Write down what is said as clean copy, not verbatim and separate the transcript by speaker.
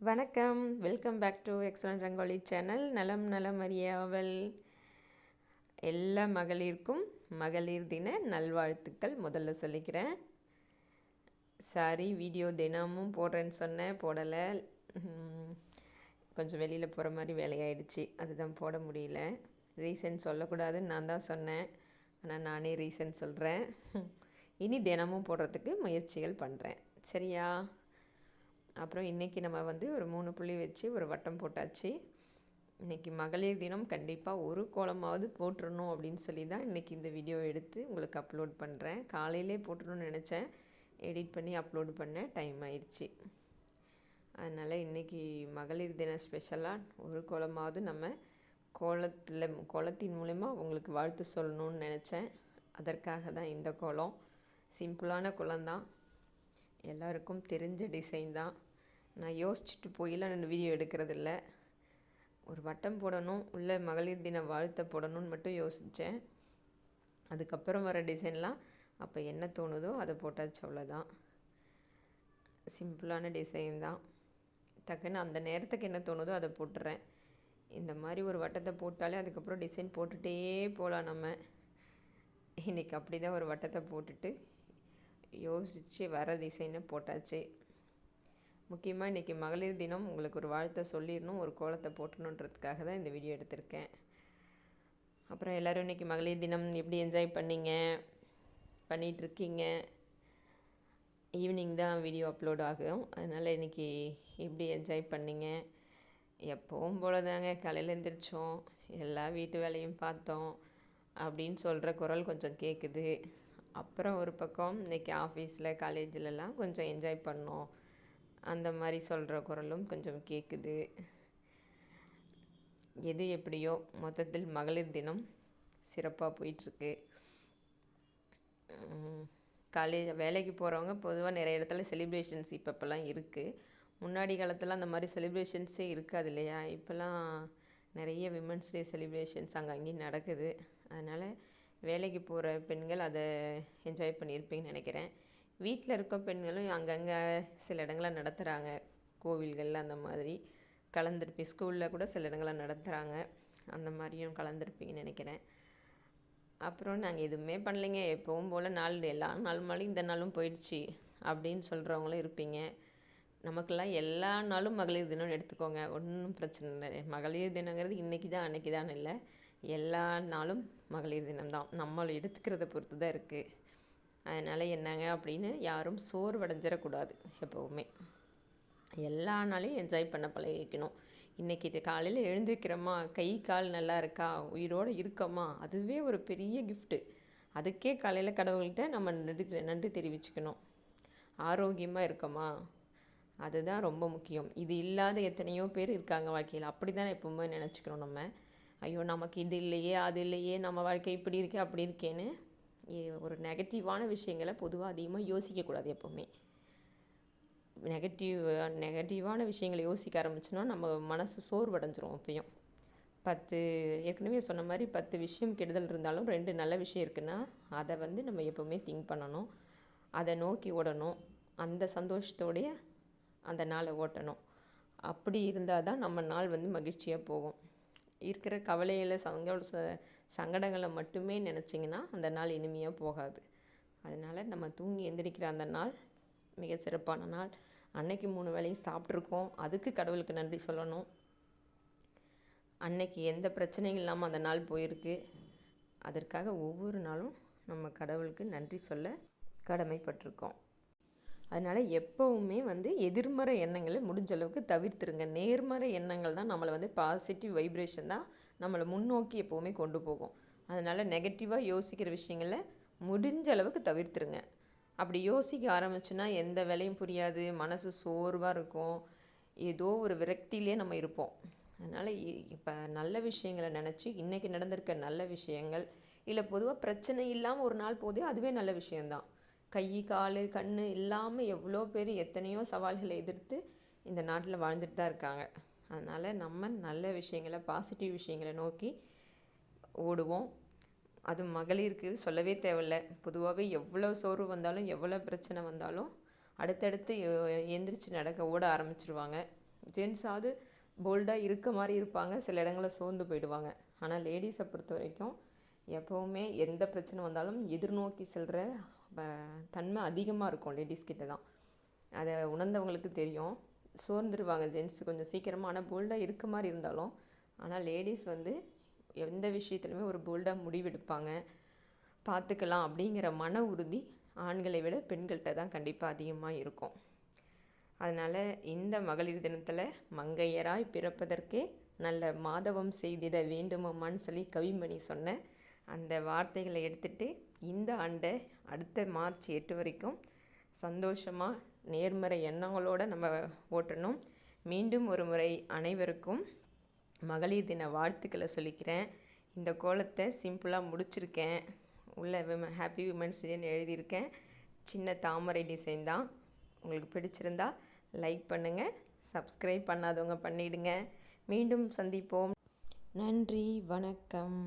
Speaker 1: வணக்கம், welcome back to excellent rangoli channel. நலம் நலம் அறியாவல். எல்லா மகளிருக்கும் மகளிர் தின நல்வாழ்த்துக்கள் முதல்ல சொல்லிக்கிறேன். சாரி, வீடியோ தினமும் போடுறேன்னு சொன்னேன், போடலை. கொஞ்சம் வெளியில் போகிற மாதிரி வேலையாயிடுச்சு, அதுதான் போட முடியல. ரீசன் சொல்லக்கூடாதுன்னு நான் தான் சொன்னேன், ஆனால் நானே ரீசன் சொல்கிறேன். இனி தினமும் போடுறதுக்கு முயற்சிகள் பண்ணுறேன், சரியா? அப்புறம் இன்றைக்கி நம்ம ஒரு 3 புள்ளி வச்சு ஒரு வட்டம் போட்டாச்சு. இன்றைக்கி மகளிர் தினம், கண்டிப்பாக ஒரு கோலமாவது போட்டுடணும் அப்படின்னு சொல்லி தான் இன்றைக்கி இந்த வீடியோ எடுத்து உங்களுக்கு அப்லோட் பண்ணுறேன். காலையிலே போட்டுடணும்னு நினச்சேன், எடிட் பண்ணி அப்லோடு பண்ண டைம் ஆயிடுச்சு. அதனால் இன்றைக்கி மகளிர் தின ஸ்பெஷலாக ஒரு கோலமாவது நம்ம கோலத்தின் மூலமா உங்களுக்கு வாழ்த்து சொல்லணும்னு நினச்சேன். அதற்காக தான் இந்த கோலம். சிம்பிளான கோலம்தான், எல்லாருக்கும் தெரிஞ்ச டிசைன் தான். நான் யோசிச்சுட்டு போயெல்லாம் நான் வீடியோ எடுக்கிறதில்ல. ஒரு வட்டம் போடணும், உள்ள மகளிர் தின வாழ்த்தை போடணும்னு மட்டும் யோசித்தேன். அதுக்கப்புறம் வர டிசைன்லாம் அப்போ என்ன தோணுதோ அதை போட்டாச்சு, அவ்வளோதான். சிம்பிளான டிசைன் தான். டக்குன்னு அந்த நேரத்துக்கு என்ன தோணுதோ அதை போட்டுறேன். இந்த மாதிரி ஒரு வட்டத்தை போட்டாலே அதுக்கப்புறம் டிசைன் போட்டுகிட்டே போகலாம் நம்ம. இன்றைக்கி அப்படி தான் ஒரு வட்டத்தை போட்டுட்டு யோசித்து வர டிசைனை போட்டாச்சு. முக்கியமாக இன்றைக்கி மகளிர் தினம், உங்களுக்கு ஒரு வாழ்த்தை சொல்லிடணும், ஒரு கோலத்தை போட்டணுன்றதுக்காக தான் இந்த வீடியோ எடுத்திருக்கேன். அப்புறம் எல்லோரும் இன்றைக்கி மகளிர் தினம் எப்படி என்ஜாய் பண்ணிகிட்ருக்கீங்க? ஈவினிங் தான் வீடியோ அப்லோட் ஆகும், அதனால் இன்றைக்கி எப்படி என்ஜாய் பண்ணிங்க? எப்பவும் போல தாங்க, காலையில் எழுந்திரிச்சோம், எல்லா வீட்டு வேலையும் பார்த்தோம் அப்படின்னு சொல்கிற குரல் கொஞ்சம் கேட்குது. அப்புறம் ஒரு பக்கம் இன்றைக்கி ஆஃபீஸில் காலேஜிலலாம் கொஞ்சம் என்ஜாய் பண்ணோம், அந்த மாதிரி சொல்கிற குரலும் கொஞ்சம் கேட்குது. எது எப்படியோ மொத்தத்தில் மகளிர் தினம் சிறப்பாக போயிட்டுருக்கு. வேலைக்கு போகிறவங்க பொதுவாக நிறைய இடத்துல செலிப்ரேஷன்ஸ் இப்போல்லாம் இருக்குது. முன்னாடி காலத்தில் அந்த மாதிரி செலிப்ரேஷன்ஸே இருக்காது இல்லையா? இப்போல்லாம் நிறைய விமன்ஸ் டே செலிப்ரேஷன்ஸ் அங்கேயும் நடக்குது. அதனால் வேலைக்கு போகிற பெண்கள் அதை என்ஜாய் பண்ணியிருப்பீங்கன்னு நினைக்கிறேன். வீட்டில் இருக்க பெண்களும் அங்கங்கே சில இடங்களில் நடத்துகிறாங்க, கோவில்களில் அந்த மாதிரி கலந்துருப்பீங்க. ஸ்கூலில் கூட சில இடங்களில் நடத்துகிறாங்க, அந்த மாதிரியும் கலந்துருப்பீங்கன்னு நினைக்கிறேன். அப்புறம் நாங்கள் எதுவுமே பண்ணலைங்க, எப்பவும் போல் எல்லா நாள் மாதிரியும் இந்த நாளும் போயிடுச்சு அப்படின்னு சொல்கிறவங்களும் இருப்பீங்க. நமக்கெல்லாம் எல்லா நாளும் மகளிர் தினம்னு எடுத்துக்கோங்க, ஒன்றும் பிரச்சனை இல்லை. மகளிர் தினங்கிறது இன்றைக்கி தான் அன்றைக்கி தான் இல்லை, எல்லா நாளும் மகளிர் தினம்தான். நம்மளை எடுத்துக்கிறத பொறுத்து தான் இருக்குது. அதனால் என்னங்க அப்படின்னு யாரும் சோர்வடைஞ்சிடக்கூடாது. எப்போவுமே எல்லா நாளையும் என்ஜாய் பண்ண பழகிக்கணும். இன்றைக்கி காலையில் எழுந்திருக்கிறோமா, கை கால் நல்லா இருக்கா, உயிரோடு இருக்கோமா, அதுவே ஒரு பெரிய கிஃப்ட்டு. அதுக்கே காலையில் கடவுள்கிட்ட நம்ம நன்றி தெரிவிச்சுக்கணும். ஆரோக்கியமாக இருக்கோமா, அதுதான் ரொம்ப முக்கியம். இது இல்லாத எத்தனையோ பேர் இருக்காங்க வாழ்க்கையில், அப்படி தான் எப்பவுமே நினச்சிக்கணும் நம்ம. ஐயோ நமக்கு இது இல்லையே, அது இல்லையே, நம்ம வாழ்க்கை இப்படி இருக்கே அப்படி இருக்கேன்னு ஒரு நெகட்டிவான விஷயங்களை பொதுவாக அதிகமாக யோசிக்கக்கூடாது. எப்போவுமே நெகட்டிவான விஷயங்களை யோசிக்க ஆரம்பிச்சோன்னா நம்ம மனசு சோர்வடைஞ்சிரும். அப்பயும் ஏற்கனவே சொன்ன மாதிரி 10 விஷயம் கெடுதல் இருந்தாலும் 2 நல்ல விஷயம் இருக்குன்னா அதை நம்ம எப்போவுமே திங்க் பண்ணணும், அதை நோக்கி ஓடணும், அந்த சந்தோஷத்தோடைய அந்த நாளை ஓட்டணும். அப்படி இருந்தால் தான் நம்ம நாள் மகிழ்ச்சியாக போகும். இருக்கிற கவலையில் சங்கடங்களை மட்டுமே நினச்சிங்கன்னா அந்த நாள் இனிமையாக போகாது. அதனால் நம்ம தூங்கி எந்திரிக்கிற அந்த நாள் மிக சிறப்பான நாள். அன்னைக்கு 3 வேளையும் சாப்பிட்ருக்கோம், அதுக்கு கடவுளுக்கு நன்றி சொல்லணும். அன்னைக்கு எந்த பிரச்சனையும் இல்லாமல் அந்த நாள் போயிருக்கு, அதற்காக ஒவ்வொரு நாளும் நம்ம கடவுளுக்கு நன்றி சொல்ல கடமைப்பட்டிருக்கோம். அதனால் எப்போவுமே எதிர்மறை எண்ணங்களை முடிஞ்ச அளவுக்கு தவிர்த்துருங்க. நேர்மறை எண்ணங்கள் தான் நம்மளை பாசிட்டிவ் வைப்ரேஷன் தான் நம்மளை முன்னோக்கி எப்போவுமே கொண்டு போகும். அதனால் நெகட்டிவாக யோசிக்கிற விஷயங்களை முடிஞ்ச அளவுக்கு தவிர்த்துருங்க. அப்படி யோசிக்க ஆரம்பிச்சுன்னா எந்த வேலையும் புரியாது, மனசு சோர்வாக இருக்கும், ஏதோ ஒரு விரக்தியிலே நம்ம இருப்போம். அதனால் இப்போ நல்ல விஷயங்களை நினச்சி இன்றைக்கி நடந்திருக்க நல்ல விஷயங்கள், இல்லை பொதுவாக பிரச்சனை இல்லாமல் ஒரு நாள் போதே அதுவே நல்ல விஷயந்தான். கை கால் கண் இல்லாமல் எவ்வளோ பேர் எத்தனையோ சவால்களை எதிர்த்து இந்த நாட்டில் வாழ்ந்துட்டு தான் இருக்காங்க. அதனால் நம்ம நல்ல விஷயங்களை, பாசிட்டிவ் விஷயங்களை நோக்கி ஓடுவோம். அது மகளிருக்கு சொல்லவே தேவையில்லை. பொதுவாகவே எவ்வளோ சோர்வு வந்தாலும் எவ்வளோ பிரச்சனை வந்தாலும் அடுத்தடுத்து எந்திரிச்சு ஓட ஆரம்பிச்சிருவாங்க. ஜென்ஸாவது போல்டாக இருக்க மாதிரி இருப்பாங்க, சில இடங்களில் சோர்ந்து போயிடுவாங்க. ஆனால் லேடிஸை பொறுத்த வரைக்கும் எப்போவுமே எந்த பிரச்சனை வந்தாலும் எதிர்நோக்கி செல்கிற தன்மை அதிகமாக இருக்கும் லேடிஸ் கிட்ட தான். அதை உணர்ந்தவங்களுக்கு தெரியும். சோர்ந்துருவாங்க ஜென்ஸ் கொஞ்சம் சீக்கிரமாக, ஆனால் போல்டாக இருக்க மாதிரி இருந்தாலும். ஆனால் லேடிஸ் எந்த விஷயத்துலையுமே ஒரு போல்டாக முடிவெடுப்பாங்க, பார்த்துக்கலாம் அப்படிங்கிற மன உறுதி ஆண்களை விட பெண்கள்கிட்ட தான் கண்டிப்பாக அதிகமாக இருக்கும். அதனால் இந்த மகளிர் தினத்தில் மங்கையராய் பிறப்பதற்கே நல்ல மாதவம் செய்திட வேண்டுமம்மான்னு சொல்லி கவிமணி சொன்ன அந்த வார்த்தைகளை எடுத்துகிட்டு இந்த ஆண்டை அடுத்த மார்ச் 8 வரைக்கும் சந்தோஷமாக நேர்மறை எண்ணங்களோடு நம்ம ஓட்டணும். மீண்டும் ஒரு முறை அனைவருக்கும் மகளிர் தின வாழ்த்துக்களை சொல்லிக்கிறேன். இந்த கோலத்தை சிம்பிளாக முடிச்சிருக்கேன். உள்ள ஹாப்பி விமன்ஸ் டேன்னு எழுதியிருக்கேன். சின்ன தாமரை டிசைன் தான். உங்களுக்கு பிடிச்சிருந்தா லைக் பண்ணுங்கள், சப்ஸ்கிரைப் பண்ணாதவங்க பண்ணிவிடுங்க. மீண்டும் சந்திப்போம். நன்றி, வணக்கம்.